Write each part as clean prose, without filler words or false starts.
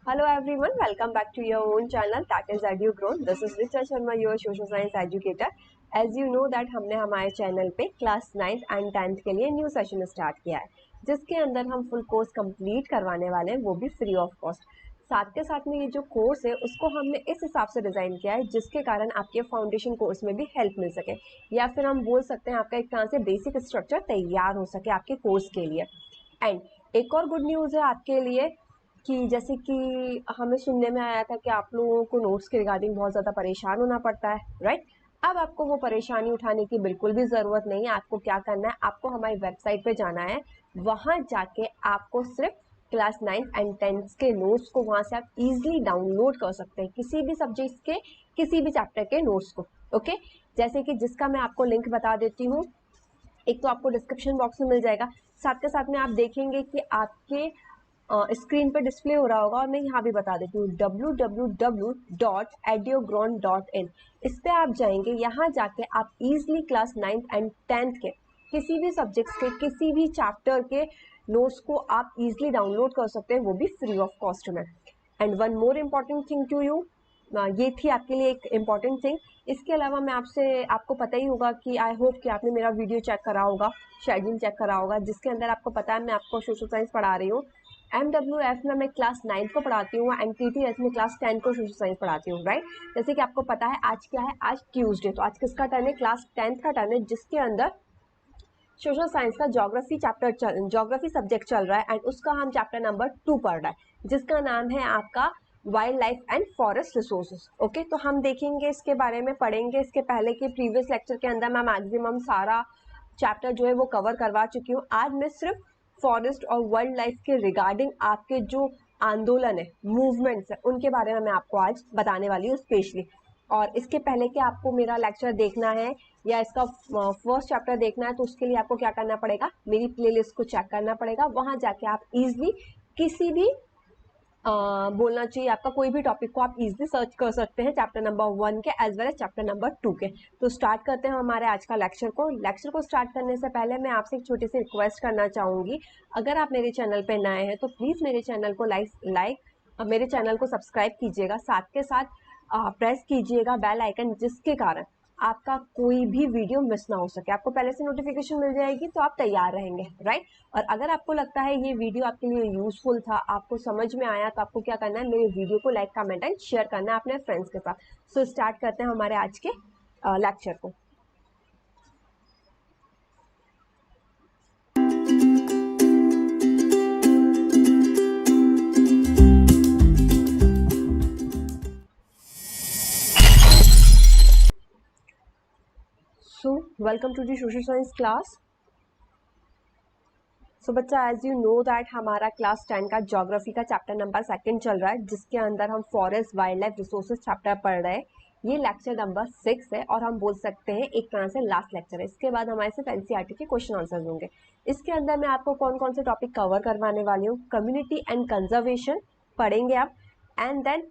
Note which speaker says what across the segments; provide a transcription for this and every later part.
Speaker 1: Hello everyone, welcome back to your own channel that is EduGrown. This is Richa Sharma, your social science educator. As you know that हमने हमारे channel पे class 9th and 10th के लिए new session start किया है, जिसके अंदर हम फुल कोर्स कंप्लीट करवाने वाले हैं, वो भी फ्री ऑफ कॉस्ट। साथ के साथ में ये जो कोर्स है उसको हमने इस हिसाब से डिज़ाइन किया है जिसके कारण आपके फाउंडेशन कोर्स में भी हेल्प मिल सके, या फिर हम बोल सकते हैं आपका एक तरह से बेसिक स्ट्रक्चर तैयार हो सके आपके कोर्स के लिए। एंड एक और गुड न्यूज़ है आपके लिए कि जैसे कि हमें सुनने में आया था कि आप लोगों को नोट्स के रिगार्डिंग बहुत ज़्यादा परेशान होना पड़ता है, राइट। अब आपको वो परेशानी उठाने की बिल्कुल भी ज़रूरत नहीं है। आपको क्या करना है, आपको हमारी वेबसाइट पे जाना है, वहाँ जाके आपको सिर्फ क्लास 9th एंड 10th के नोट्स को वहाँ से आप इजीली डाउनलोड कर सकते हैं, किसी भी सब्जेक्ट के किसी भी चैप्टर के नोट्स को। ओके, जैसे कि जिसका मैं आपको लिंक बता देती हूँ, एक तो आपको डिस्क्रिप्शन बॉक्स में मिल जाएगा, साथ के साथ में आप देखेंगे कि आपके स्क्रीन पे डिस्प्ले हो रहा होगा, और मैं यहाँ भी बता देती हूँ www.edugrown.in। इस पे आप जाएंगे, यहाँ जाके आप easily class 9th and 10th के किसी भी सब्जेक्ट्स के किसी भी चैप्टर के नोट्स को आप इजीली डाउनलोड कर सकते हैं, वो भी फ्री ऑफ कॉस्ट में। And one more important thing to you, ये थी आपके लिए एक इम्पॉर्टेंट थिंग। इसके अलावा मैं आपको पता ही होगा कि आई होप कि आपने मेरा वीडियो चेक करा होगा, शेड्यूल चेक करा होगा, जिसके अंदर आपको पता है मैं आपको सोशल साइंस पढ़ा रही हूँ। MWF में मैं क्लास 9th को पढ़ाती हूँ, MTTS में क्लास 10 को सोशल साइंस पढ़ाती हूँ, राइट। जैसे कि आपको पता है आज क्या है, आज ट्यूसडे, तो आज किसका टर्न है, क्लास 10th का टर्न है, जिसके अंदर सोशल साइंस का ज्योग्राफी सब्जेक्ट चल रहा है, एंड उसका हम चैप्टर नंबर 2 पढ़ रहा है, जिसका नाम है आपका wild life and forest resources. Okay, तो हम देखेंगे, इसके बारे में पढ़ेंगे। इसके पहले के प्रीवियस लेक्चर के अंदर मैं मैक्सिमम सारा चैप्टर जो है वो कवर करवा चुकी हूँ। आज मैं सिर्फ फॉरेस्ट और वाइल्ड लाइफ के रिगार्डिंग आपके जो आंदोलन है, मूवमेंट्स है, उनके बारे में मैं आपको आज बताने वाली हूँ स्पेशली। और इसके पहले कि आपको मेरा लेक्चर देखना है या इसका फर्स्ट चैप्टर देखना है, तो उसके लिए आपको क्या करना पड़ेगा, मेरी प्लेलिस्ट को चेक करना पड़ेगा। वहां जाके आप इजीली किसी भी बोलना चाहिए आपका कोई भी टॉपिक को आप इजीली सर्च कर सकते हैं, चैप्टर नंबर 1 के as well as chapter number 2 के। तो स्टार्ट करते हैं हमारे आज का लेक्चर को स्टार्ट करने से पहले मैं आपसे एक छोटी सी रिक्वेस्ट करना चाहूंगी। अगर आप मेरे चैनल पे नए हैं तो प्लीज मेरे चैनल को मेरे चैनल को सब्सक्राइब कीजिएगा, साथ के साथ प्रेस कीजिएगा बेल आइकन, जिसके कारण आपका कोई भी वीडियो मिस ना हो सके, आपको पहले से नोटिफिकेशन मिल जाएगी, तो आप तैयार रहेंगे, राइट। और अगर आपको लगता है ये वीडियो आपके लिए यूजफुल था, आपको समझ में आया, तो आपको क्या करना है, मेरे वीडियो को लाइक कमेंट एंड शेयर करना है अपने फ्रेंड्स के साथ। सो स्टार्ट करते हैं हमारे आज के लेक्चर को। So welcome to the social science class. So बच्चा, एज यू नो दैट हमारा क्लास 10 का ज्योग्राफी का चैप्टर नंबर 2 चल रहा है, जिसके अंदर हम forest wild life resources chapter पढ़ रहे हैं। ये लेक्चर नंबर 6 है, और हम बोल सकते हैं एक तरह से लास्ट लेक्चर है। इसके बाद हमारे सिर्फ एनसीईआरटी के क्वेश्चन आंसर होंगे। इसके अंदर मैं आपको कौन कौन से टॉपिक कवर करवाने वाली हूँ, कम्युनिटी एंड कंजर्वेशन पढ़ेंगे आप, and then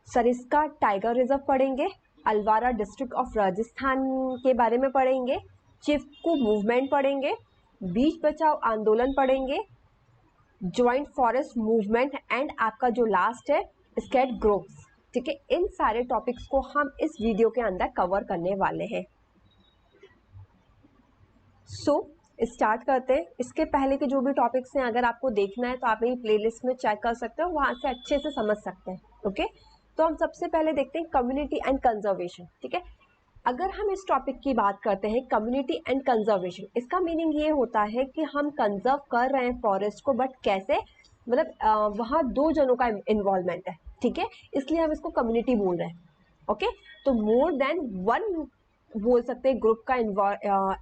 Speaker 1: Sariska tiger reserve पढ़ेंगे, अलवारा डिस्ट्रिक्ट ऑफ राजस्थान के बारे में पढ़ेंगे, चिपकू मूवमेंट पढ़ेंगे, बीच बचाओ आंदोलन पढ़ेंगे, ज्वाइंट फॉरेस्ट मूवमेंट, एंड आपका जो लास्ट है स्केट ग्रोव्स। ठीक है, इन सारे टॉपिक्स को हम इस वीडियो के अंदर कवर करने वाले हैं। सो स्टार्ट करते हैं। इसके पहले के जो भी टॉपिक्स हैं, अगर आपको देखना है तो आप मेरी प्लेलिस्ट में चेक कर सकते हो, वहां से अच्छे से समझ सकते हैं। ओके, तो हम सबसे पहले देखते हैं कम्युनिटी एंड कंजर्वेशन। ठीक है, अगर हम इस टॉपिक की बात करते हैं कम्युनिटी एंड कंजर्वेशन, इसका मीनिंग ये होता है कि हम कंजर्व कर रहे हैं फॉरेस्ट को, बट कैसे, मतलब वहाँ 2 जनों का इन्वॉल्वमेंट है। ठीक है, इसलिए हम इसको कम्युनिटी बोल रहे हैं। ओके, तो मोर देन 1 बोल सकते हैं ग्रुप का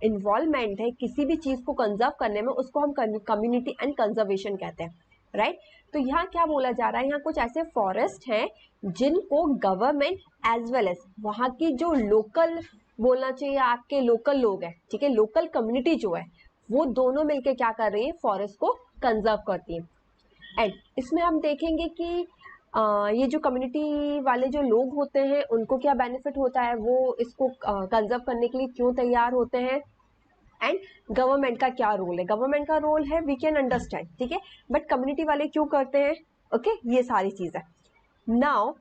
Speaker 1: इन्वॉल्वमेंट है किसी भी चीज को कंजर्व करने में, उसको हम कम्युनिटी एंड कंजर्वेशन कहते हैं, राइट। तो यहाँ क्या बोला जा रहा है, यहाँ कुछ ऐसे फॉरेस्ट हैं जिनको गवर्नमेंट एज वेल एज वहाँ की जो लोकल, बोलना चाहिए आपके लोकल लोग हैं, ठीक है, लोकल कम्युनिटी जो है, वो दोनों मिलके क्या कर रही है, फॉरेस्ट को कंजर्व करती है। एंड इसमें हम देखेंगे कि ये जो कम्युनिटी वाले जो लोग होते हैं उनको क्या बेनिफिट होता है, वो इसको कंजर्व करने के लिए क्यों तैयार होते हैं, एंड गवर्नमेंट का क्या रोल है। गवर्नमेंट का रोल है वी कैन अंडरस्टैंड, ठीक है, बट कम्युनिटी वाले क्यों करते हैं, ओके ये सारी चीज है। Now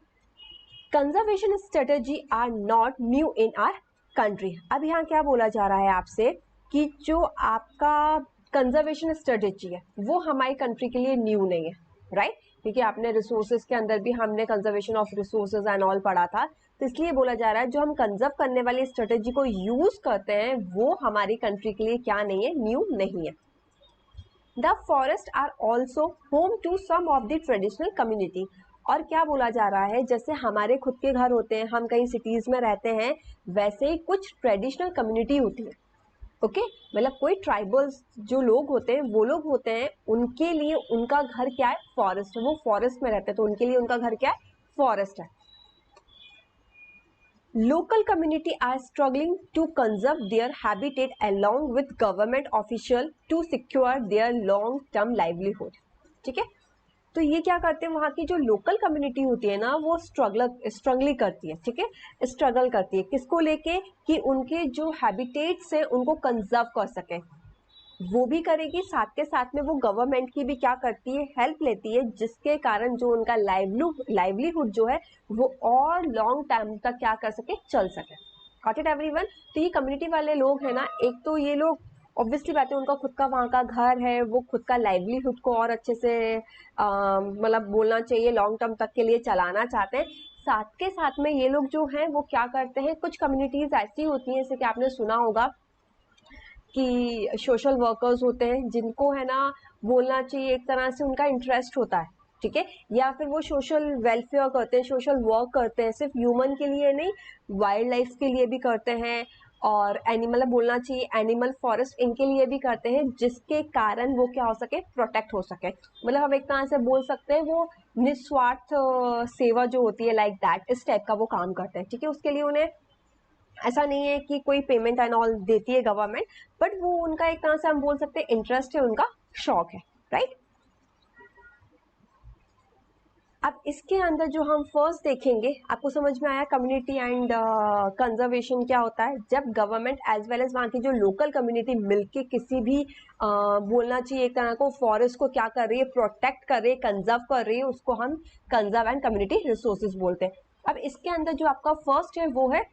Speaker 1: conservation strategy are not new in our country. अब यहाँ क्या बोला जा रहा है आपसे कि जो आपका कंजर्वेशन स्ट्रेटेजी है वो हमारी कंट्री के लिए न्यू नहीं है, राइट? क्योंकि आपने रिसोर्सेज के अंदर भी हमने conservation of resources and all पढ़ा था, तो इसलिए बोला जा रहा है जो हम कंजर्व करने वाली स्ट्रेटेजी को यूज करते हैं वो हमारी कंट्री के लिए क्या नहीं है, न्यू नहीं है। The forest are also home to some of the traditional community. और क्या बोला जा रहा है, जैसे हमारे खुद के घर होते हैं, हम कहीं सिटीज में रहते हैं, वैसे ही कुछ ट्रेडिशनल कम्युनिटी होती है। ओके मतलब कोई ट्राइबल्स जो लोग होते हैं वो लोग होते हैं, उनके लिए उनका घर क्या है, फॉरेस्ट है, वो फॉरेस्ट में रहते हैं, तो उनके लिए उनका घर क्या है, फॉरेस्ट है। Local community are struggling to conserve their habitat along with government official to secure their long term livelihood। ठीक है, तो ये क्या करते हैं, वहाँ की जो लोकल कम्युनिटी होती है ना वो स्ट्रगल करती है। ठीक है, स्ट्रगल करती है किसको लेके, कि उनके जो हैबिटेट्स हैं उनको कंजर्व कर सके, वो भी करेगी, साथ के साथ में वो गवर्नमेंट की भी क्या करती है, हेल्प लेती है, जिसके कारण जो उनका लाइवलीहुड जो है वो और लॉन्ग टाइम तक क्या कर सके, चल सके। Got it everyone? तो ये कम्युनिटी वाले लोग हैं ना, एक तो ये लोग ऑब्वियसली बात है उनका खुद का वहाँ का घर है, वो खुद का लाइवलीहुड को और अच्छे से मतलब बोलना चाहिए लॉन्ग टर्म तक के लिए चलाना चाहते हैं। साथ के साथ में ये लोग जो हैं वो क्या करते हैं, कुछ कम्युनिटीज ऐसी होती हैं जैसे कि आपने सुना होगा कि सोशल वर्कर्स होते हैं जिनको है ना बोलना चाहिए एक तरह से उनका इंटरेस्ट होता है, ठीक है, या फिर वो सोशल वेलफेयर करते हैं, सोशल वर्क करते हैं, सिर्फ ह्यूमन के लिए नहीं वाइल्ड लाइफ के लिए भी करते हैं, और एनिमल बोलना चाहिए एनिमल फॉरेस्ट इनके लिए भी करते हैं, जिसके कारण वो क्या हो सके, प्रोटेक्ट हो सके। मतलब हम एक तरह से बोल सकते हैं वो निस्वार्थ सेवा जो होती है लाइक दैट, इस टाइप का वो काम करते हैं। ठीक है, उसके लिए उन्हें ऐसा नहीं है कि कोई पेमेंट एंड ऑल देती है गवर्नमेंट, बट वो उनका एक तरह से हम बोल सकते हैं इंटरेस्ट है, उनका शौक है, राइट? अब इसके अंदर जो हम फर्स्ट देखेंगे, आपको समझ में आया कम्युनिटी एंड कंजर्वेशन क्या होता है, जब गवर्नमेंट एज वेल एज वहाँ की जो लोकल कम्युनिटी मिलके किसी भी बोलना चाहिए एक तरह को फॉरेस्ट को क्या कर रही है, प्रोटेक्ट कर रही है, कंजर्व कर रही है, उसको हम कंजर्व एंड कम्युनिटी रिसोर्सेज बोलते हैं। अब इसके अंदर जो आपका फर्स्ट है वो है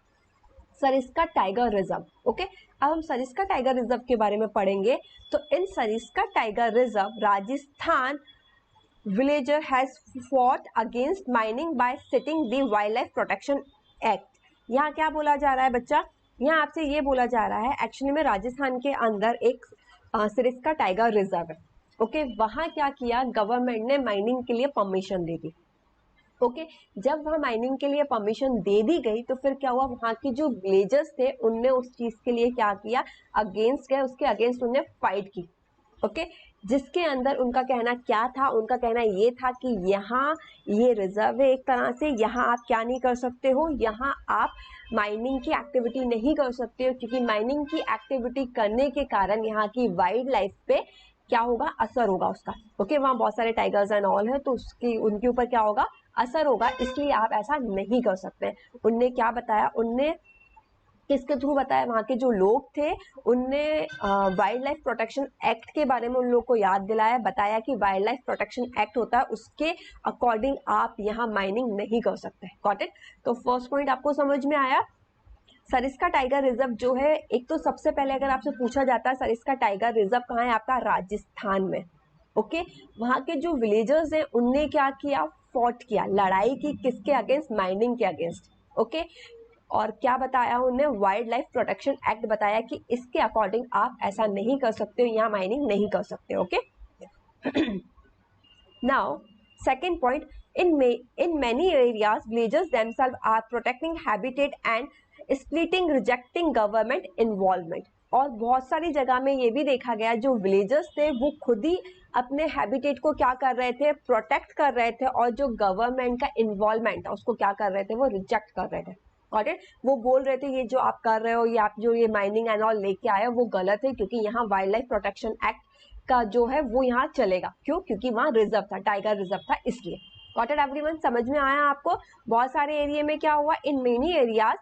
Speaker 1: सरिस्का टाइगर रिजर्व। ओके, अब हम सरिस्का टाइगर रिजर्व के बारे में पढ़ेंगे। तो in Sariska tiger reserve Rajasthan villager has fought against mining by setting the wildlife protection act. यहाँ क्या बोला जा रहा है बच्चा, यहाँ आपसे ये बोला जा रहा है एक्चुअली में राजस्थान के अंदर एक सरिस्का टाइगर रिजर्व है। ओके, वहाँ क्या किया गवर्नमेंट ने, माइनिंग के लिए परमिशन दे दी। ओके, जब वहाँ माइनिंग के लिए परमिशन दे दी गई तो फिर क्या हुआ, वहाँ की जो विलेजर्स थे उनने उस चीज के लिए क्या किया, अगेंस्ट गए, उसके अगेंस्ट उन्होंने फाइट की। ओके, जिसके अंदर उनका कहना क्या था, उनका कहना ये था कि यहाँ ये रिजर्व है एक तरह से, यहाँ आप क्या नहीं कर सकते हो, यहाँ आप माइनिंग की एक्टिविटी नहीं कर सकते हो, क्योंकि माइनिंग की एक्टिविटी करने के कारण यहाँ की वाइल्ड लाइफ पे क्या होगा, असर होगा उसका। ओके, वहाँ बहुत सारे टाइगर्स एंड ऑल है, तो उसकी उनके ऊपर क्या होगा, असर होगा, इसलिए आप ऐसा नहीं कर सकते। उनने क्या बताया, उनने किसके थ्रू बताया, वहाँ के जो लोग थे उनने वाइल्ड लाइफ प्रोटेक्शन एक्ट के बारे में उन लोग को याद दिलाया, बताया कि वाइल्ड लाइफ प्रोटेक्शन एक्ट होता है, उसके अकॉर्डिंग आप यहाँ माइनिंग नहीं कर सकते। Got it? तो फर्स्ट पॉइंट आपको समझ में आया। सरिस्का टाइगर रिजर्व जो है, एक तो सबसे पहले अगर आपसे पूछा जाता है सरिस्का टाइगर रिजर्व कहाँ है, आपका राजस्थान में। ओके, वहाँ के जो विलेजर्स हैं उनने क्या किया, फॉट किया, लड़ाई की, किसके अगेंस्ट, माइनिंग के अगेंस्ट। ओके, और क्या बताया उन्होंने, वाइल्ड लाइफ प्रोटेक्शन एक्ट बताया कि इसके अकॉर्डिंग आप ऐसा नहीं कर सकते हो, यहाँ माइनिंग नहीं कर सकते। Okay, now second point, in many areas villagers themselves are protecting habitat and splitting rejecting government involvement। और बहुत सारी जगह में ये भी देखा गया जो विलेजर्स थे वो खुद ही अपने हैबिटेट को क्या कर रहे थे, प्रोटेक्ट कर रहे थे, और जो गवर्नमेंट का इन्वॉल्वमेंट है उसको क्या कर रहे थे, वो रिजेक्ट कर रहे थे। Got it? वो बोल रहे थे ये जो आप कर रहे हो, ये आप जो ये माइनिंग एंड ऑल लेके आए हो वो गलत है, क्योंकि यहाँ वाइल्ड लाइफ प्रोटेक्शन एक्ट का जो है वो यहाँ चलेगा। क्यों? क्योंकि वहाँ रिजर्व था, टाइगर रिजर्व था, इसलिए। Got it everyone? समझ में आया आपको? बहुत सारे एरिया में क्या हुआ, in many areas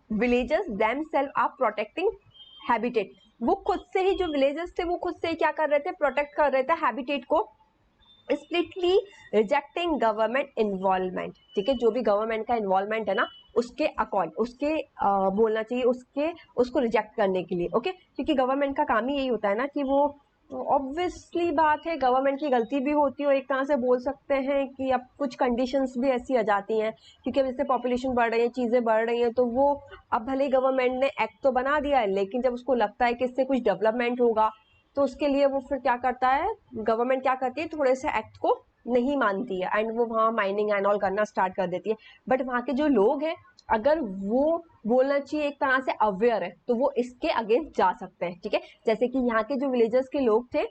Speaker 1: villagers themselves are protecting habitat. वो खुद से ही, जो विलेजर्स थे वो खुद से ही क्या कर रहे थे, प्रोटेक्ट कर रहे थे हैबिटेट को, स्प्लिटली रिजेक्टिंग गवर्नमेंट इन्वॉल्वमेंट, ठीक है, जो भी गवर्नमेंट का इन्वॉल्वमेंट है ना उसके अकॉर्ड उसके बोलना चाहिए उसको रिजेक्ट करने के लिए, ओके, क्योंकि गवर्नमेंट का काम ही यही होता है ना कि वो, ऑब्वियसली बात है गवर्नमेंट की गलती भी होती है और एक तरह से बोल सकते हैं कि अब कुछ कंडीशंस भी ऐसी आ जाती हैं क्योंकि अब जैसे पॉपुलेशन बढ़ रही है, चीज़ें बढ़ रही हैं, तो वो अब भले ही गवर्नमेंट ने एक्ट तो बना दिया है लेकिन जब उसको लगता है कि इससे कुछ डेवलपमेंट होगा तो उसके लिए वो फिर क्या करता है, गवर्नमेंट क्या करती है, थोड़े से एक्ट को नहीं मानती है एंड वो वहाँ माइनिंग एंड ऑल करना स्टार्ट कर देती है। बट वहाँ के जो लोग हैं अगर वो बोलना चाहिए एक तरह से अवेयर है तो वो इसके अगेंस्ट जा सकते हैं, ठीक है। जैसे कि यहाँ के जो विलेजर्स के लोग थे,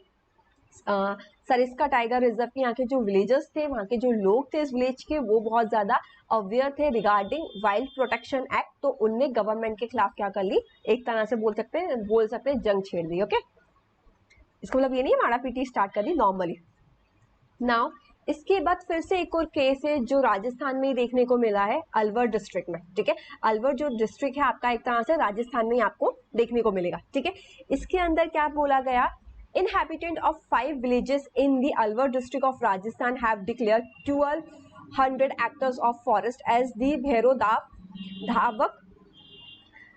Speaker 1: सरिस्का टाइगर रिजर्व के यहाँ के जो विलेजर्स थे, वहाँ के जो लोग थे इस विलेज के, वो बहुत ज्यादा अवेयर थे रिगार्डिंग वाइल्ड प्रोटेक्शन एक्ट, तो उनने गवर्नमेंट के खिलाफ क्या कर ली, एक तरह से बोल सकते हैं जंग छेड़ दी, ओके। इसका मतलब ये नहीं मारा पीटी स्टार्ट कर दी नॉर्मली। नाउ इसके बाद फिर से एक और केस है जो राजस्थान में ही देखने को मिला है, अलवर डिस्ट्रिक्ट में, ठीक है। अलवर जो डिस्ट्रिक्ट है आपका एक तरह से राजस्थान में ही आपको देखने को मिलेगा, ठीक है। इसके अंदर क्या बोला गया, inhabitant of 5 villages in the Alwar district of Rajasthan have declared 1200 hectares of forest as the Bhairo Dhavak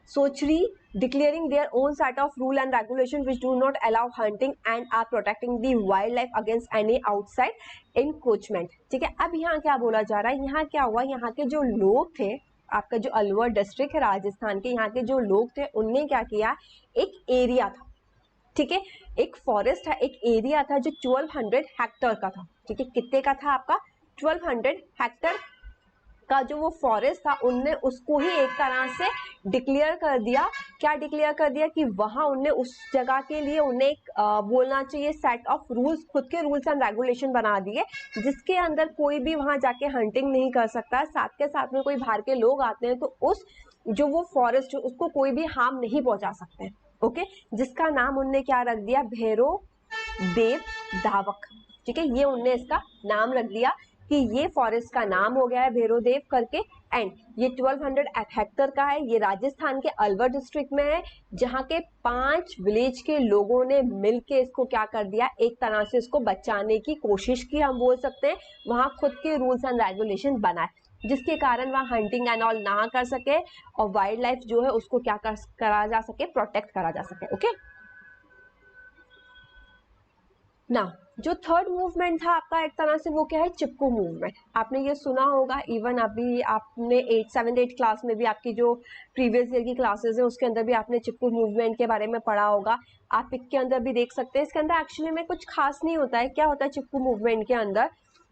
Speaker 1: Sochri, declaring their own set of rule and regulation which do not allow hunting and are protecting the wildlife against any outside encroachment, ठीक है। अब यहाँ क्या बोला जा रहा है, यहाँ क्या हुआ, यहाँ के जो लोग थे, आपका जो अलवर डिस्ट्रिक्ट है राजस्थान के, यहाँ के जो लोग थे उनने क्या किया, एक एरिया था, ठीक है, एक फॉरेस्ट था, एक एरिया था जो 1200 हेक्टर का था, ठीक है। कितने का था आपका, 1200 हेक्टर का जो वो फॉरेस्ट था, उनने उसको ही एक तरह से डिक्लेयर कर दिया, क्या डिक्लेयर कर दिया कि वहां उनने उस जगह के लिए उन्हें एक बोलना चाहिए सेट ऑफ रूल्स, खुद के रूल्स एंड रेगुलेशन बना दिए जिसके अंदर कोई भी वहां जाके हंटिंग नहीं कर सकता, साथ के साथ में कोई बाहर के लोग आते हैं तो उस जो वो फॉरेस्ट उसको कोई भी हार्म नहीं पहुंचा सकते हैं, ओके। जिसका नाम उनने क्या रख दिया, भैरो देव धावक, ठीक है, ये उनने इसका नाम रख दिया कि ये फॉरेस्ट का नाम हो गया है भैरो देव करके, एंड ये 1200 हेक्टर का है, ये राजस्थान के अलवर डिस्ट्रिक्ट में है, जहाँ के 5 विलेज के लोगों ने मिलके इसको क्या कर दिया, एक तरह से इसको बचाने की कोशिश की, हम बोल सकते हैं, वहां खुद के रूल्स एंड रेगुलेशन बनाए जिसके कारण वहाँ हंटिंग एंड ऑल ना कर सके और वाइल्ड लाइफ जो है उसको क्या करा जा सके, प्रोटेक्ट करा जा सके, ओके। ना जो थर्ड मूवमेंट था आपका एक तरह से वो क्या है, चिपकू मूवमेंट। आपने ये सुना होगा, इवन अभी आपने 7th 8th क्लास में भी आपकी जो प्रीवियस ईयर की क्लासेस है उसके अंदर भी आपने चिपकू मूवमेंट के बारे में पढ़ा होगा, आप इसके अंदर भी देख सकते हैं। इसके अंदर एक्चुअली में कुछ खास नहीं होता है, क्या होता है चिपकू मूवमेंट के अंदर,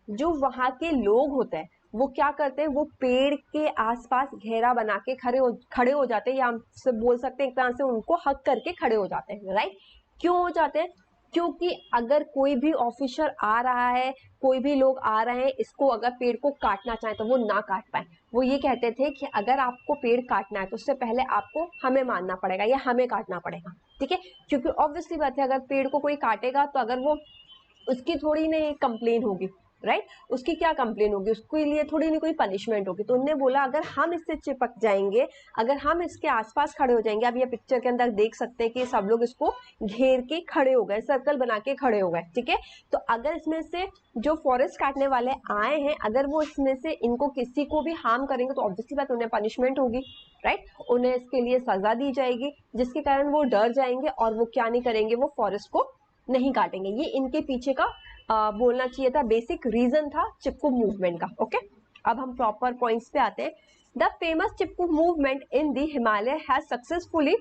Speaker 1: जो वहाँ के लोग होते हैं वो क्या करते हैं, वो पेड़ के आसपास घेरा बना के खड़े हो जाते हैं, या हम बोल सकते हैं एक तरह से उनको हक करके खड़े हो जाते हैं, राइट। क्यों हो जाते हैं, क्योंकि अगर कोई भी ऑफिसर आ रहा है, कोई भी लोग आ रहे हैं, इसको अगर पेड़ को काटना चाहे तो वो ना काट पाए। वो ये कहते थे कि अगर आपको पेड़ काटना है तो उससे पहले आपको हमें मानना पड़ेगा या हमें काटना पड़ेगा, ठीक है, क्योंकि ऑब्वियसली बात है अगर पेड़ को कोई काटेगा तो अगर वो उसकी थोड़ी नहीं कंप्लेन होगी, राइट, उसकी क्या कंप्लेन होगी, उसके लिए थोड़ी नहीं कोई पनिशमेंट होगी। तो उन्होंने बोला अगर हम इससे चिपक जाएंगे, अगर हम इसके आसपास खड़े हो जाएंगे, अब ये पिक्चर के अंदर देख सकते हैं कि सब लोग इसको घेर के खड़े हो गए, सर्कल बना के खड़े हो गए, ठीक है। तो अगर इसमें से जो फॉरेस्ट काटने वाले आए हैं, अगर वो इसमें से इनको किसी को भी हार्म करेंगे तो ऑब्वियसली बात उन्हें पनिशमेंट होगी, राइट, उन्हें इसके लिए सजा दी जाएगी, जिसके कारण वो डर जाएंगे और वो क्या नहीं करेंगे, वो फॉरेस्ट को नहीं काटेंगे। ये इनके पीछे का बोलना चाहिए था बेसिक रीजन था चिपकू मूवमेंट का, ओके। अब हम प्रॉपर पॉइंट्स पे आते हैं। The famous Chipko movement in the Himalaya has successfully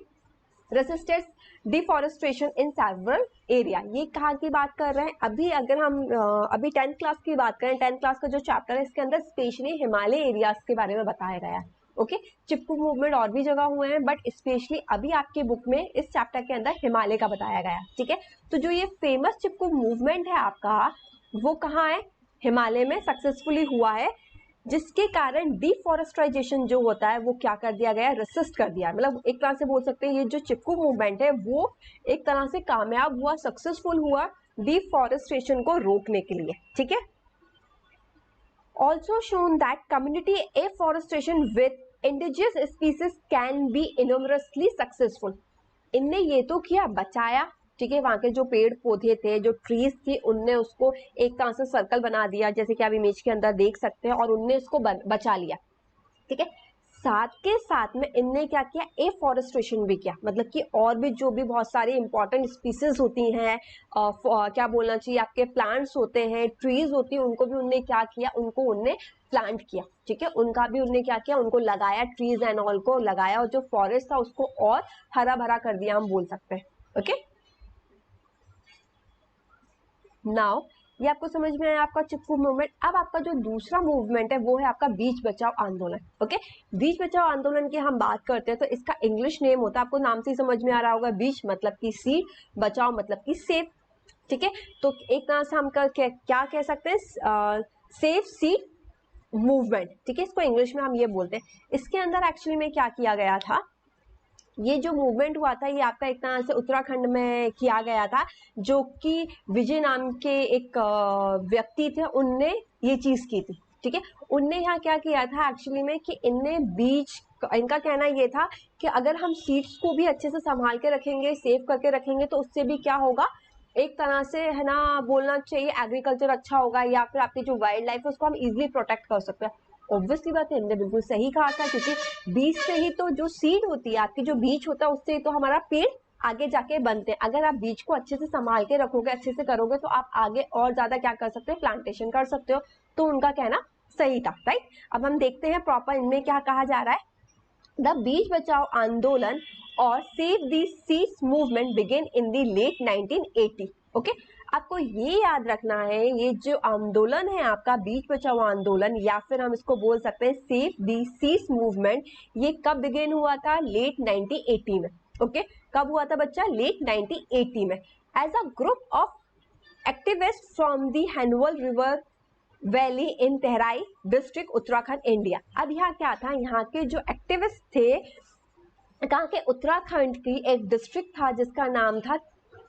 Speaker 1: resisted deforestation in several area. ये कहाँ की बात कर रहे हैं, अभी अगर हम अभी 10th क्लास की बात करें, 10th क्लास का जो चैप्टर है इसके अंदर स्पेशली हिमालय एरियाज के बारे में बताया गया है, ओके। चिपकू मूवमेंट और भी जगह हुए हैं बट स्पेशली अभी आपकी बुक में इस चैप्टर के अंदर हिमालय का बताया गया है, ठीक है। तो जो ये फेमस चिपकू मूवमेंट है आपका, वो कहाँ है, हिमालय में सक्सेसफुली हुआ है, जिसके कारण डिफॉरेस्टाइजेशन जो होता है वो क्या कर दिया गया, रेसिस्ट कर दिया। मतलब एक तरह से बोल सकते हैं ये जो चिपकू मूवमेंट है वो एक तरह से कामयाब हुआ, सक्सेसफुल हुआ डिफॉरेस्टेशन को रोकने के लिए, ठीक है। Also shown that community afforestation with indigenous species can be enormously successful. इनने ये तो किया, बचाया, ठीक है, वहाँ के जो पेड़ पौधे थे, जो ट्रीज थी, उनने उसको एक तरह से सर्कल बना दिया, जैसे कि आप इमेज के अंदर देख सकते हैं, और उनने उसको बचा लिया। ठीक है, साथ के साथ में इनने क्या किया, एफॉरेस्ट्रेशन भी किया, मतलब कि और भी जो भी बहुत सारी इंपॉर्टेंट स्पीसीज होती हैं, क्या बोलना चाहिए, आपके प्लांट्स होते हैं, ट्रीज होती हैं, उनको भी उनने क्या किया, उनको उनने प्लांट किया। ठीक है, उनका भी उनने क्या किया, उनको लगाया, ट्रीज एंड ऑल को लगाया, और जो फॉरेस्ट था उसको और हरा भरा कर दिया, हम बोल सकते हैं। ओके, नाउ ये आपको समझ में आया आपका चिपकू मूवमेंट। अब आपका जो दूसरा मूवमेंट है वो है आपका बीच बचाओ आंदोलन। ओके, बीच बचाओ आंदोलन की हम बात करते हैं तो इसका इंग्लिश नेम होता है, आपको नाम से ही समझ में आ रहा होगा, बीच मतलब कि सीड, बचाओ मतलब कि सेफ। ठीक है, तो एक तरह से हम क्या कह सकते हैं, सेफ सीड मूवमेंट। ठीक है, इसको इंग्लिश में हम ये बोलते हैं। इसके अंदर एक्चुअली में क्या किया गया था, ये जो मूवमेंट हुआ था ये आपका एक तरह से उत्तराखंड में किया गया था, जो कि विजय नाम के एक व्यक्ति थे, उनने ये चीज की थी। ठीक है, उनने यहाँ क्या किया था एक्चुअली में कि इनने बीज, इनका कहना ये था कि अगर हम सीड्स को भी अच्छे से संभाल के रखेंगे, सेव करके रखेंगे, तो उससे भी क्या होगा, एक तरह से है ना, बोलना चाहिए एग्रीकल्चर अच्छा होगा, या फिर आपकी जो वाइल्ड लाइफ है उसको हम इजिली प्रोटेक्ट कर सकते हैं। ऑब्वियसली बात है, हमने बिल्कुल सही कहा था, क्योंकि बीज से ही तो, जो सीड होती है आपकी, जो बीज होता है उससे ही तो हमारा पेड़ आगे जाके बनते हैं। अगर आप बीज को अच्छे से संभाल के रखोगे, अच्छे से करोगे, तो आप आगे और ज्यादा क्या कर सकते हो, प्लांटेशन कर सकते हो। तो उनका कहना सही था, राइट। अब हम देखते हैं प्रॉपर इनमें क्या कहा जा रहा है। द बीज बचाओ आंदोलन और save the seeds movement begin in the late 1980। Okay, आपको ये याद रखना है, ये जो आंदोलन है आपका बीज बचाओ आंदोलन, या फिर हम इसको बोल सकते हैं सेव द सीड्स मूवमेंट, ये कब बिगिन हुआ था, लेट 1980 में। ओके, कब हुआ था बच्चा, लेट 1980 में। As a group of activist from the Henwal river valley in Tehri district Uttarakhand India. अब यहाँ क्या था, यहाँ के जो एक्टिविस्ट थे, कहाँ के, उत्तराखंड की एक डिस्ट्रिक्ट था जिसका नाम था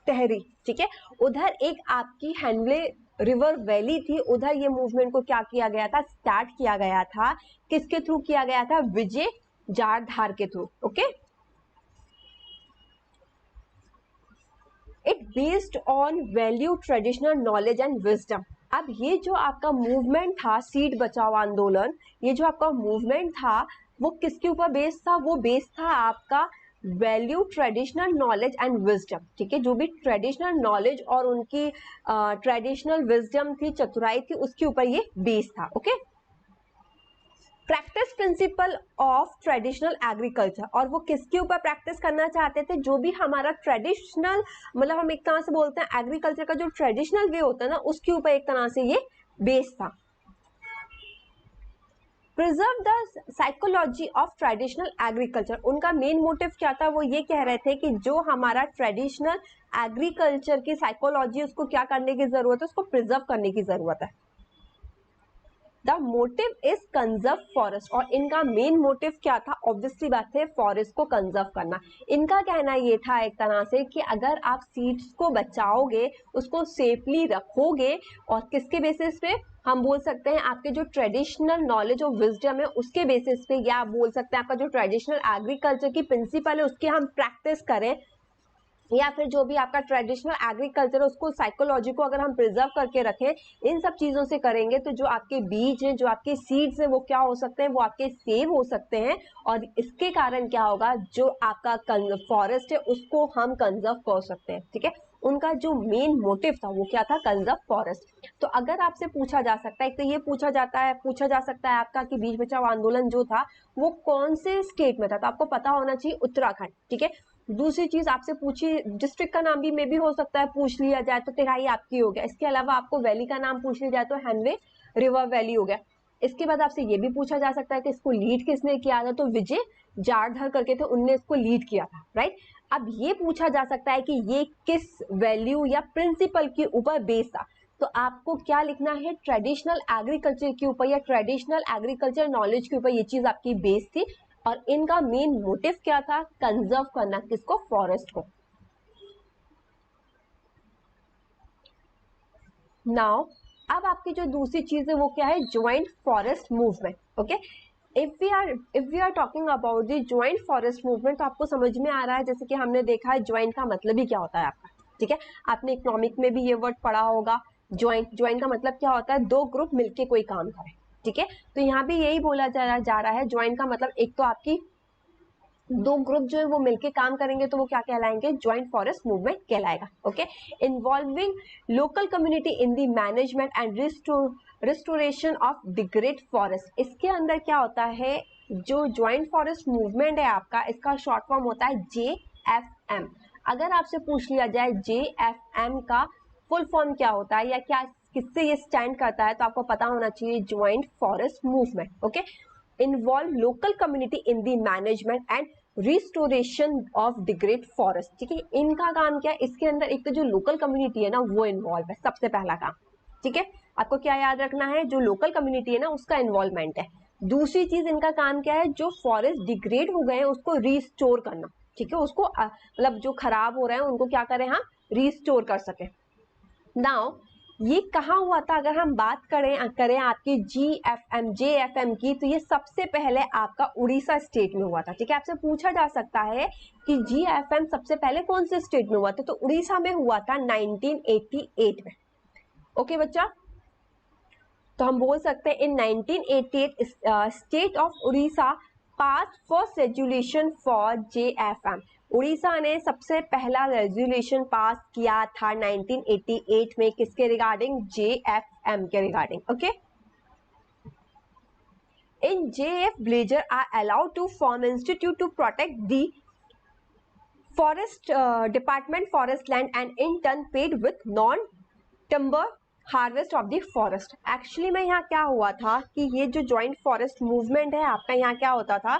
Speaker 1: तेहरी। ठीक है, उधर एक आपकी हैंडले रिवर वैली थी, उधर ये मूवमेंट को क्या किया गया था, स्टार्ट किया गया था। किसके थ्रू किया गया था, विजय जारधार के through. Okay, it based on value traditional knowledge and wisdom. अब ये जो आपका मूवमेंट था सीड बचाओ आंदोलन, ये जो आपका मूवमेंट था वो किसके ऊपर बेस्ड था, वो बेस्ड था आपका value traditional knowledge and wisdom. ठीक है, जो भी ट्रेडिशनल नॉलेज और उनकी ट्रेडिशनल विजडम थी, चतुराई थी, उसके ऊपर ये बेस्ड था। Okay, practice principle of traditional agriculture, और वो किसके ऊपर प्रैक्टिस करना चाहते थे, जो भी हमारा ट्रेडिशनल, मतलब हम एक तरह से बोलते हैं एग्रीकल्चर का जो ट्रेडिशनल वे होता है ना, उसके ऊपर एक तरह से ये बेस था। Preserve the psychology of traditional agriculture, उनका मेन मोटिव क्या था, वो ये कह रहे थे कि जो हमारा ट्रेडिशनल एग्रीकल्चर की साइकोलॉजी, उसको क्या करने की जरूरत है, उसको प्रिजर्व करने की जरूरत है। The motive is conserve forest, और इनका मेन मोटिव क्या था, ऑब्वियसली बात है, फॉरेस्ट को कंजर्व करना। इनका कहना ये था एक तरह से कि अगर आप सीड्स को बचाओगे, उसको सेफली रखोगे, और किसके बेसिस पे, हम बोल सकते हैं आपके जो ट्रेडिशनल नॉलेज और विजडम है उसके बेसिस पे, या आप बोल सकते हैं आपका जो ट्रेडिशनल एग्रीकल्चर की प्रिंसिपल है उसकी हम प्रैक्टिस करें, या फिर जो भी आपका ट्रेडिशनल एग्रीकल्चर है उसको, साइकोलॉजी को अगर हम प्रिजर्व करके रखें, इन सब चीजों से करेंगे, तो जो आपके बीज हैं, जो आपके सीड्स हैं, वो क्या हो सकते हैं, वो आपके सेव हो सकते हैं। और इसके कारण क्या होगा, जो आपका फॉरेस्ट है उसको हम कंजर्व कर सकते हैं। ठीक है, उनका जो मेन मोटिव था वो क्या था, कंजर्व फॉरेस्ट। तो अगर आपसे पूछा जा सकता है, एक तो ये पूछा जा सकता है आपका कि बीज बचाओ आंदोलन जो था वो कौन से स्टेट में था, तो आपको पता होना चाहिए उत्तराखंड। ठीक है, दूसरी चीज आपसे पूछी, डिस्ट्रिक्ट का नाम भी मे भी हो सकता है पूछ लिया जाए, तो तेराई आपकी हो गया। इसके अलावा आपको वैली का नाम पूछ लिया जाए तो हैनवे रिवर वैली हो गया। इसके बाद आपसे ये भी पूछा जा सकता है कि इसको लीड किसने किया था, तो विजय जारधर करके थे, उनने इसको लीड किया था, राइट। अब ये पूछा जा सकता है कि ये किस वैल्यू या प्रिंसिपल के ऊपर बेस था, तो आपको क्या लिखना है, ट्रेडिशनल एग्रीकल्चर के ऊपर या ट्रेडिशनल एग्रीकल्चर नॉलेज के ऊपर ये चीज आपकी बेस थी। और इनका मेन मोटिव क्या था, कंजर्व करना, किसको, फॉरेस्ट को। नाउ अब आपकी जो दूसरी चीज है वो क्या है, joint forest movement. Okay, if we are talking about the joint forest movement, तो आपको समझ में आ रहा है, जैसे कि हमने देखा है ज्वाइंट का मतलब ही क्या होता है आपका। ठीक है, आपने इकोनॉमिक में भी ये वर्ड पढ़ा होगा, ज्वाइंट। ज्वाइंट का मतलब क्या होता है, दो ग्रुप मिलके कोई काम करे, ठीक है। तो यहाँ भी यही बोला जा रहा है, ज्वाइंट का मतलब एक तो आपकी दो ग्रुप जो है वो मिलके काम करेंगे तो वो क्या कहलाएंगे, ज्वाइंट फॉरेस्ट मूवमेंट कहलाएगा। Okay, involving local community in the management and restoration of the great forest. इसके अंदर क्या होता है, जो ज्वाइंट फॉरेस्ट मूवमेंट है आपका, इसका शॉर्ट फॉर्म होता है JFM। अगर आपसे पूछ लिया जाए JFM का फुल फॉर्म क्या होता है या क्या किससे ये स्टैंड करता है, तो आपको पता होना चाहिए, joint forest movement. Okay, involve local community in the management and restoration of the great forest. ठीक है, इनका काम क्या है, इसके अंदर एक तो जो लोकल कम्युनिटी है ना वो इन्वॉल्व है, सबसे पहला काम। ठीक है, आपको क्या याद रखना है, जो लोकल कम्युनिटी है ना उसका इन्वॉल्वमेंट है। दूसरी चीज इनका काम क्या है, जो फॉरेस्ट डिग्रेड हो गए हैं उसको रिस्टोर करना। ठीक है, उसको मतलब जो खराब हो रहे हैं उनको क्या करें, हम रिस्टोर कर सके। नाउ ये कहाँ हुआ था, अगर हम बात करें आपकी JFM की, तो ये सबसे पहले आपका उड़ीसा स्टेट में हुआ था। ठीक है, आपसे पूछा जा सकता है कि JFM सबसे पहले कौन से स्टेट में हुआ था, तो उड़ीसा में हुआ था 1988 में। ओके बच्चा, तो हम बोल सकते हैं इन 1988 state of Orissa pass first resolution for JFM। Orissa ने सबसे पहला रेजुलेशन पास किया था 1988 में, किसके रिगार्डिंग, JFM के regarding. Okay, in JF villager are allowed to form institute to protect the forest department forest land and in turn paid with non timber harvest of the forest. Actually में यहाँ क्या हुआ था कि ये जो joint forest movement है आपका, यहाँ क्या होता था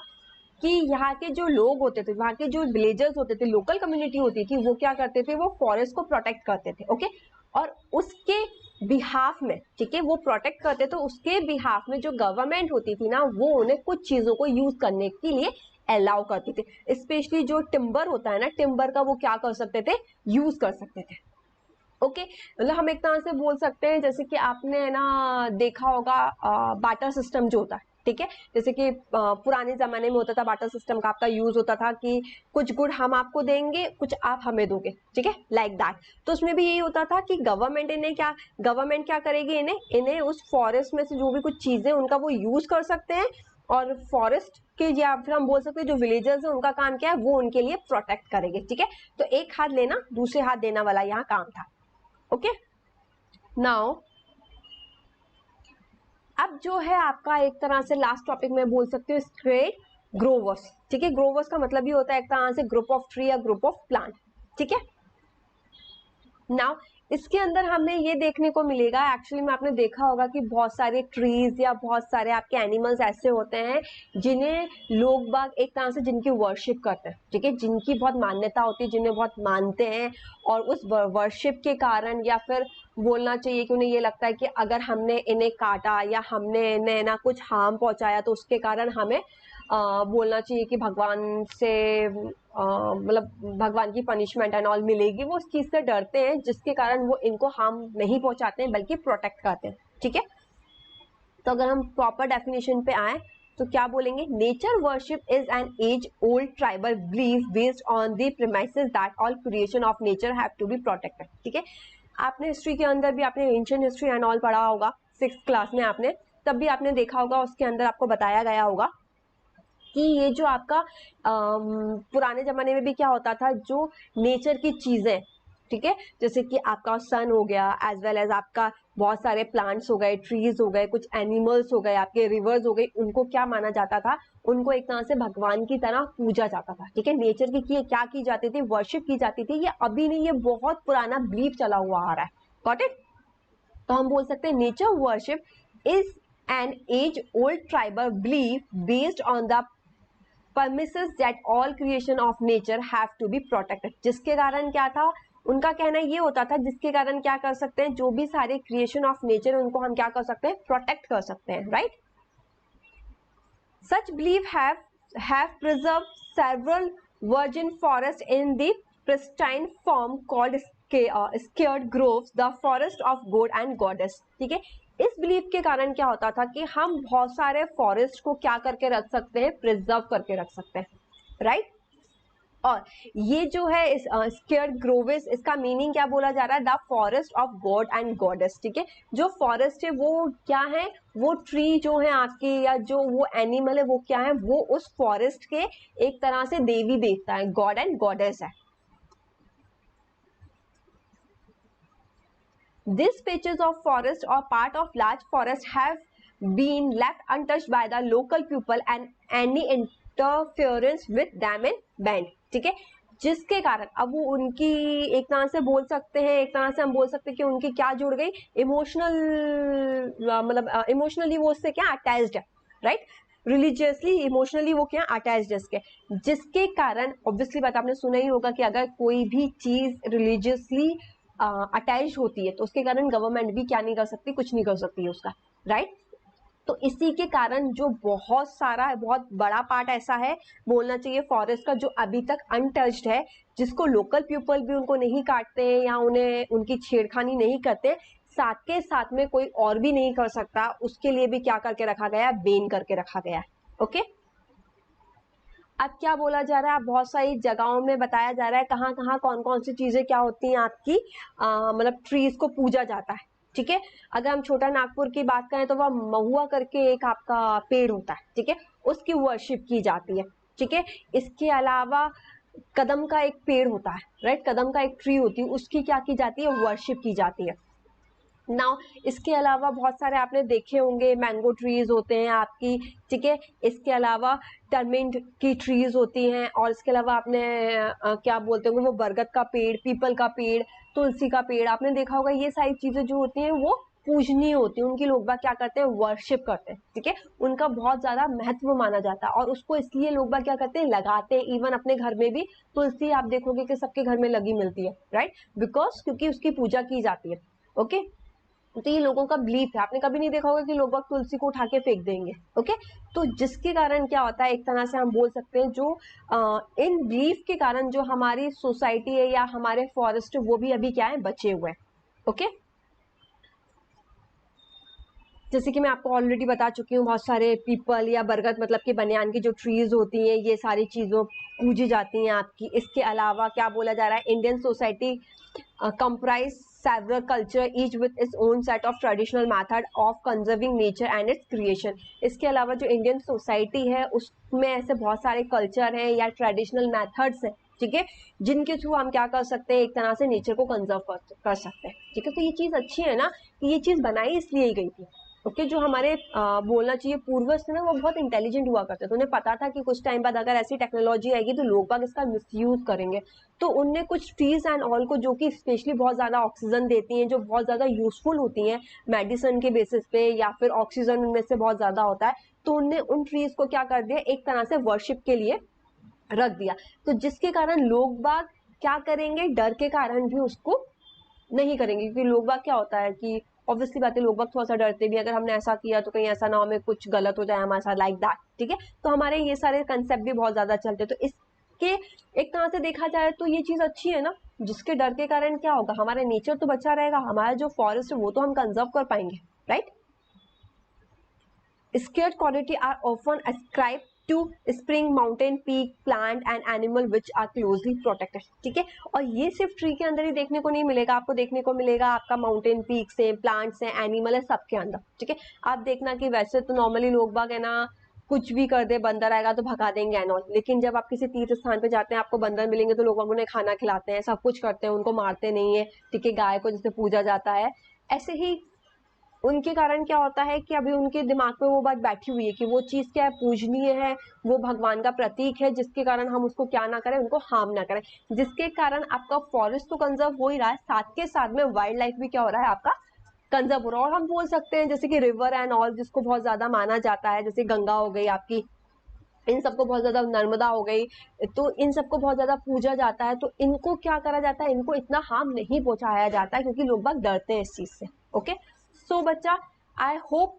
Speaker 1: कि यहाँ के जो लोग होते थे, वहाँ के जो विलेजर्स होते थे, लोकल कम्युनिटी होती थी, वो क्या करते थे, वो फॉरेस्ट को प्रोटेक्ट करते थे। ओके, और उसके बिहाफ में, ठीक है, वो प्रोटेक्ट करते थे, उसके बिहाफ में जो गवर्नमेंट होती थी ना, वो उन्हें कुछ चीजों को यूज करने के लिए अलाउ करती थी। स्पेशली जो टिम्बर होता है ना, टिम्बर का वो क्या कर सकते थे, यूज कर सकते थे। ओके, मतलब हम एक तरह से बोल सकते हैं, जैसे कि आपने ना देखा होगा बाटर सिस्टम जो होता है, ठीक है, जैसे कि पुराने जमाने में होता था बाटर सिस्टम का, आपका यूज होता था कि कुछ गुड हम आपको देंगे, कुछ आप हमें दोगे, ठीक है, लाइक दैट। तो उसमें भी यही होता था कि गवर्नमेंट क्या करेगी, इन्हें उस फॉरेस्ट में से जो भी कुछ चीजें उनका वो यूज कर सकते हैं, और फॉरेस्ट के, या फिर हम बोल सकते हैं जो विलेजर्स है उनका काम क्या है, वो उनके लिए प्रोटेक्ट करेंगे। ठीक है, तो एक हाथ लेना दूसरे हाथ देना वाला यहाँ काम था। ओके, नाउ अब जो है आपका एक तरह से लास्ट टॉपिक में बोल सकते हो, स्ट्रेट ग्रोवर्स। ठीक है, ग्रोवर्स का मतलब ये होता है एक तरह से ग्रुप ऑफ ट्री या ग्रुप ऑफ प्लांट। ठीक है, नाउ इसके अंदर हमें ये देखने को मिलेगा, एक्चुअली में आपने देखा होगा कि बहुत सारे ट्रीज या बहुत सारे आपके एनिमल्स ऐसे होते हैं जिन्हें लोग बाग एक तरह से जिनकी वर्शिप करते हैं। ठीक है, जिनकी बहुत मान्यता होती है, जिन्हें बहुत मानते हैं, और उस वर्शिप के कारण, या फिर बोलना चाहिए कि उन्हें ये लगता है कि अगर हमने इन्हें काटा या हमने इन्हें ना कुछ हार्म पहुंचाया तो उसके कारण हमें बोलना चाहिए कि भगवान से मतलब भगवान की पनिशमेंट एंड ऑल मिलेगी। वो उस चीज से डरते हैं जिसके कारण वो इनको हार्म नहीं पहुंचाते हैं बल्कि प्रोटेक्ट करते हैं। ठीक है, तो अगर हम प्रॉपर डेफिनेशन पे आए तो क्या बोलेंगे, nature worship is an age old tribal belief based on the premises that all creation of nature have to be protected. ठीक है, आपने हिस्ट्री के अंदर भी आपने एंशिएंट हिस्ट्री एंड ऑल पढ़ा होगा 6th क्लास में, आपने तब भी आपने देखा होगा, उसके अंदर आपको बताया गया होगा कि ये जो आपका पुराने जमाने में भी क्या होता था, जो नेचर की चीजें, ठीक है, जैसे कि आपका सन हो गया, एज वेल एज आपका बहुत सारे प्लांट्स हो गए, ट्रीज हो गए, कुछ एनिमल्स हो गए, आपके रिवर्स हो गए, उनको क्या माना जाता था, उनको एक तरह से भगवान की तरह पूजा जाता था। ठीक है, नेचर की क्या की जाती थी, वर्शिप की जाती थी। ये अभी नहीं, ये बहुत पुराना बिलीफ चला हुआ आ रहा है। Got it? तो हम बोल सकते हैं nature worship is an age old tribal belief based on the premises that all creation of nature have to be protected. जिसके कारण क्या था, उनका कहना ये होता था, जिसके कारण क्या कर सकते हैं, जो भी सारे क्रिएशन ऑफ नेचर उनको हम क्या कर सकते हैं, प्रोटेक्ट कर सकते हैं। Right, such believe have preserve several virgin forest in the pristine form called scared groves, the forest of God and goddess. ठीक है, इस बिलीफ के कारण क्या होता था कि हम बहुत सारे फॉरेस्ट को क्या करके रख सकते हैं, प्रिजर्व करके रख सकते हैं। राइट, और ये जो है स्केयर्ड ग्रोवेस, इसका मीनिंग क्या बोला जा रहा है, the forest of God and goddess, ठीक है। जो फॉरेस्ट है वो क्या है, वो ट्री जो है आपकी या जो वो एनिमल है वो क्या है, वो उस फॉरेस्ट के एक तरह से देवी देवता है, गॉड एंड गॉडेस है। These patches of forest or part of large forest have been left untouched by the local people and any interference with them in band, ठीक है। जिसके कारण अब वो उनकी एक तरह से बोल सकते हैं, एक तरह से हम बोल सकते हैं कि उनकी क्या जुड़ गई, इमोशनल, मतलब इमोशनली वो उससे क्या अटैच्ड है, राइट। रिलीजियसली इमोशनली वो क्या अटैच्ड है इसके, जिसके कारण ऑब्वियसली बात आपने सुना ही होगा कि अगर कोई भी चीज रिलीजियसली अटैच होती है तो उसके कारण गवर्नमेंट भी क्या नहीं कर सकती, कुछ नहीं कर सकती है उसका, राइट। तो इसी के कारण जो बहुत सारा बहुत बड़ा पार्ट ऐसा है बोलना चाहिए फॉरेस्ट का जो अभी तक अनटच्ड है, जिसको लोकल पीपल भी उनको नहीं काटते हैं या उन्हें उनकी छेड़खानी नहीं करते, साथ के साथ में कोई और भी नहीं कर सकता, उसके लिए भी क्या करके रखा गया है, बैन करके रखा गया है। ओके, अब क्या बोला जा रहा है, बहुत सारी जगहों में बताया जा रहा है कहाँ कहाँ कौन कौन सी चीजें क्या होती हैं आपकी, मतलब ट्रीज को पूजा जाता है, ठीक है। अगर हम छोटा नागपुर की बात करें तो वह महुआ करके एक आपका पेड़ होता है, ठीक है, उसकी वर्शिप की जाती है, ठीक है। इसके अलावा कदम का एक पेड़ होता है, राइट, कदम का एक ट्री होती है, उसकी क्या की जाती है, वर्शिप की जाती है। नाउ इसके अलावा बहुत सारे आपने देखे होंगे मैंगो ट्रीज होते हैं आपकी, ठीक है। इसके अलावा टर्मिंट की ट्रीज होती हैं, और इसके अलावा आपने क्या बोलते होंगे वो बरगद का पेड़, पीपल का पेड़, तुलसी का पेड़, आपने देखा होगा। ये सारी चीजें जो होती हैं वो पूजनीय होती है, उनकी लोग बाग क्या करते हैं, वर्शिप करते हैं, ठीक है। उनका बहुत ज्यादा महत्व माना जाता है और उसको इसलिए लोग बाग क्या करते हैं, लगाते हैं। इवन अपने घर में भी तुलसी आप देखोगे कि सबके घर में लगी मिलती है, राइट, बिकॉज क्योंकि उसकी पूजा की जाती है। ओके, तो ये लोगों का बिलीफ है, आपने कभी नहीं देखा होगा कि लोग बाग तुलसी को उठा के फेंक देंगे। ओके, तो जिसके कारण क्या होता है, एक तरह से हम बोल सकते हैं जो इन बिलीफ के कारण जो हमारी सोसाइटी है या हमारे फॉरेस्ट वो भी अभी क्या है, बचे हुए हैं। ओके, जैसे कि मैं आपको ऑलरेडी बता चुकी हूँ, बहुत सारे पीपल या बरगद मतलब कि बनियान की जो ट्रीज होती हैं, ये सारी चीज़ों पूजी जाती हैं आपकी। इसके अलावा क्या बोला जा रहा है, Indian society comprise several culture each with its own set of traditional method of conserving nature and its creation। इसके अलावा जो इंडियन सोसाइटी है उसमें ऐसे बहुत सारे कल्चर हैं या ट्रेडिशनल मेथड्स हैं, ठीक है, जिनके थ्रू हम क्या कर सकते हैं, एक तरह से नेचर को कंजर्व कर सकते हैं, ठीक है। तो ये चीज़ अच्छी है ना कि ये चीज़ बनाई इसलिए ही गई थी। ओके, जो हमारे बोलना चाहिए पूर्वज थे ना, वो बहुत इंटेलिजेंट हुआ करते थे, उन्हें पता था कि कुछ टाइम बाद अगर ऐसी टेक्नोलॉजी आएगी तो लोग बाग इसका मिसयूज करेंगे। तो उनने कुछ ट्रीज एंड ऑल को, जो कि स्पेशली बहुत ज्यादा ऑक्सीजन देती हैं, जो बहुत ज्यादा यूजफुल होती हैं मेडिसिन के बेसिस पे, या फिर ऑक्सीजन उनमें से बहुत ज्यादा होता है, तो उनने उन ट्रीज को क्या कर दिया, एक तरह से वर्शिप के लिए रख दिया। तो जिसके कारण लोग बाग क्या करेंगे, डर के कारण भी उसको नहीं करेंगे, क्योंकि लोग बाग क्या होता है कि ऑब्वियसली बात है, लोग बाग थोड़ा सा डरते भी, अगर हमने ऐसा किया तो कहीं ऐसा ना हो हमें कुछ गलत हो जाए हमारे साथ, लाइक दैट, ठीक है। तो हमारे ये सारे कंसेप्ट भी बहुत ज्यादा चलते हैं। तो इसके एक तरह से देखा जाए तो ये चीज अच्छी है ना, जिसके डर के कारण क्या होगा, हमारा नेचर तो बचा रहेगा, हमारा जो फॉरेस्ट है वो तो हम कंजर्व कर पाएंगे, right. Scarce quality are often ascribed to spring, mountain, peak, plant and animal which are closely protected, ठीक है। और ये सिर्फ ट्री के अंदर ही देखने को नहीं मिलेगा, आपको देखने को मिलेगा आपका माउंटेन पीक से, प्लांट्स है, एनिमल है, सबके अंदर, ठीक है। आप देखना कि वैसे तो नॉर्मली लोग बाग है ना, कुछ भी कर दे, बंदर आएगा तो भगा देंगे एंड ऑल, लेकिन जब आप किसी तीर्थ स्थान पे जाते हैं आपको बंदर मिलेंगे तो लोग उन्हें खाना खिलाते हैं, सब कुछ करते हैं, उनको मारते नहीं है, ठीक है। गाय को जैसे पूजा जाता है, ऐसे ही उनके कारण क्या होता है कि अभी उनके दिमाग में वो बात बैठी हुई है कि वो चीज क्या है, पूजनीय है, वो भगवान का प्रतीक है, जिसके कारण हम उसको क्या ना करें, उनको हार्म ना करें, जिसके कारण आपका फॉरेस्ट तो कंजर्व हो ही रहा है, साथ के साथ में वाइल्ड लाइफ भी क्या हो रहा है, आपका कंजर्व हो रहा है। और हम बोल सकते हैं जैसे कि रिवर एंड ऑल, जिसको बहुत ज्यादा माना जाता है, जैसे गंगा हो गई आपकी, इन सबको बहुत ज्यादा, नर्मदा हो गई, तो इन सबको बहुत ज्यादा पूजा जाता है। तो इनको क्या करा जाता है, इनको इतना हार्म नहीं पहुंचाया जाता है, क्योंकि लोग बाग डरते हैं इस चीज से। ओके, सो बच्चा, आई होप,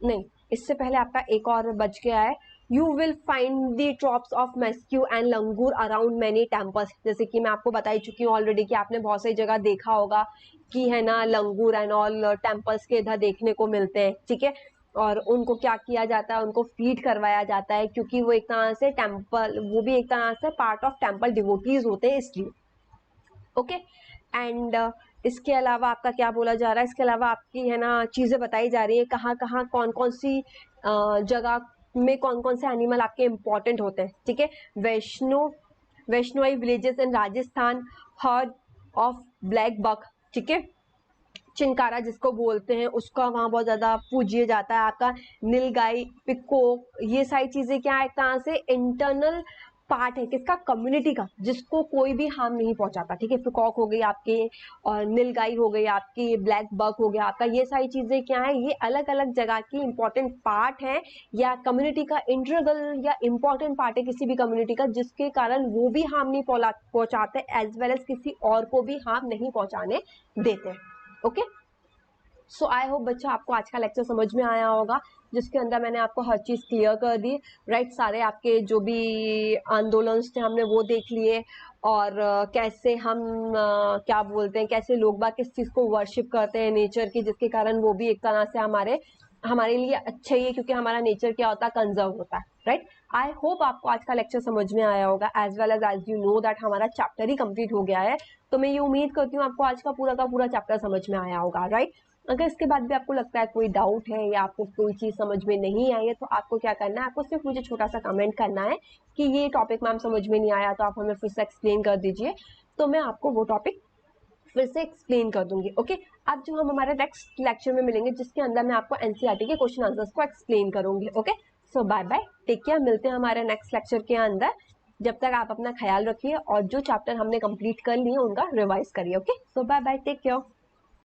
Speaker 1: नहीं, इससे पहले आपका एक और बच गया है, you will find the troops of macaque and langur around many temples. जैसे कि मैं आपको बता ही चुकी हूँ ऑलरेडी कि आपने बहुत सारी जगह देखा होगा कि है ना, लंगूर एंड ऑल टेम्पल्स के इधर देखने को मिलते हैं, ठीक है। और उनको क्या किया जाता है, उनको फीड करवाया जाता है, क्योंकि वो एक तरह से टेम्पल, वो भी एक तरह से पार्ट ऑफ टेम्पल डिवोटीज होते हैं इसलिए। ओके एंड इसके अलावा आपका क्या बोला जा रहा है, इसके अलावा आपकी है ना चीज़ें बताई जा रही है, कहाँ कहाँ कौन कौन सी जगह में कौन कौन से एनिमल आपके इम्पोर्टेंट होते हैं, ठीक है। Bishnoi villages in Rajasthan, herd of blackbuck, ठीक है। चिंकारा जिसको बोलते हैं उसका वहाँ बहुत ज़्यादा पूजिए जाता है। आपका नीलगाई, पिकॉक, ये सारी चीज़ें क्या है, एक तरह से इंटरनल पार्ट है किसका, कम्युनिटी का, जिसको कोई भी हार्म नहीं पहुंचाता, ठीक है। पिकॉक हो गई आपकी, और नीलगाई हो गई आपकी, ब्लैक बक हो गया आपका, ये सारी चीज़ें क्या है, ये अलग अलग जगह की इंपॉर्टेंट पार्ट है या कम्युनिटी का इंटीग्रल या इंपॉर्टेंट पार्ट है किसी भी कम्युनिटी का, जिसके कारण वो भी हार्म नहीं पहुंचाते एज वेल एज किसी और को भी हार्म नहीं पहुंचाने देते हैं। ओके सो आई होप बच्चा आपको आज का लेक्चर समझ में आया होगा, जिसके अंदर मैंने आपको हर चीज़ क्लियर कर दी, राइट। सारे आपके जो भी आंदोलन थे हमने वो देख लिए, और कैसे हम क्या बोलते हैं, कैसे लोग बाग किस चीज़ को वर्शिप करते हैं नेचर की, जिसके कारण वो भी एक तरह से हमारे लिए अच्छा ही है, क्योंकि हमारा नेचर क्या होता है, कंजर्व होता है, राइट। आई होप आपको आज का लेक्चर समझ में आया होगा, as well as you know that हमारा चैप्टर ही कंप्लीट हो गया है। तो मैं ये उम्मीद करती हूँ आपको आज का पूरा चैप्टर समझ में आया होगा, राइट। अगर इसके बाद भी आपको लगता है कोई डाउट है या आपको कोई चीज़ समझ में नहीं आई है, तो आपको क्या करना है, आपको सिर्फ मुझे छोटा सा कमेंट करना है कि ये टॉपिक मैम समझ में नहीं आया, तो आप हमें फिर से एक्सप्लेन कर दीजिए, तो मैं आपको वो टॉपिक फिर से एक्सप्लेन कर दूंगी। ओके अब जो हम हमारे नेक्स्ट लेक्चर में मिलेंगे, जिसके अंदर मैं आपको एनसीईआरटी के क्वेश्चन आंसर्स को एक्सप्लेन करूंगी। Okay so bye bye, take care, मिलते हैं हमारे नेक्स्ट लेक्चर के अंदर। जब तक आप अपना ख्याल रखिए और जो चैप्टर हमने कंप्लीट कर लिए उनका रिवाइज करिए। Okay so bye bye, take care.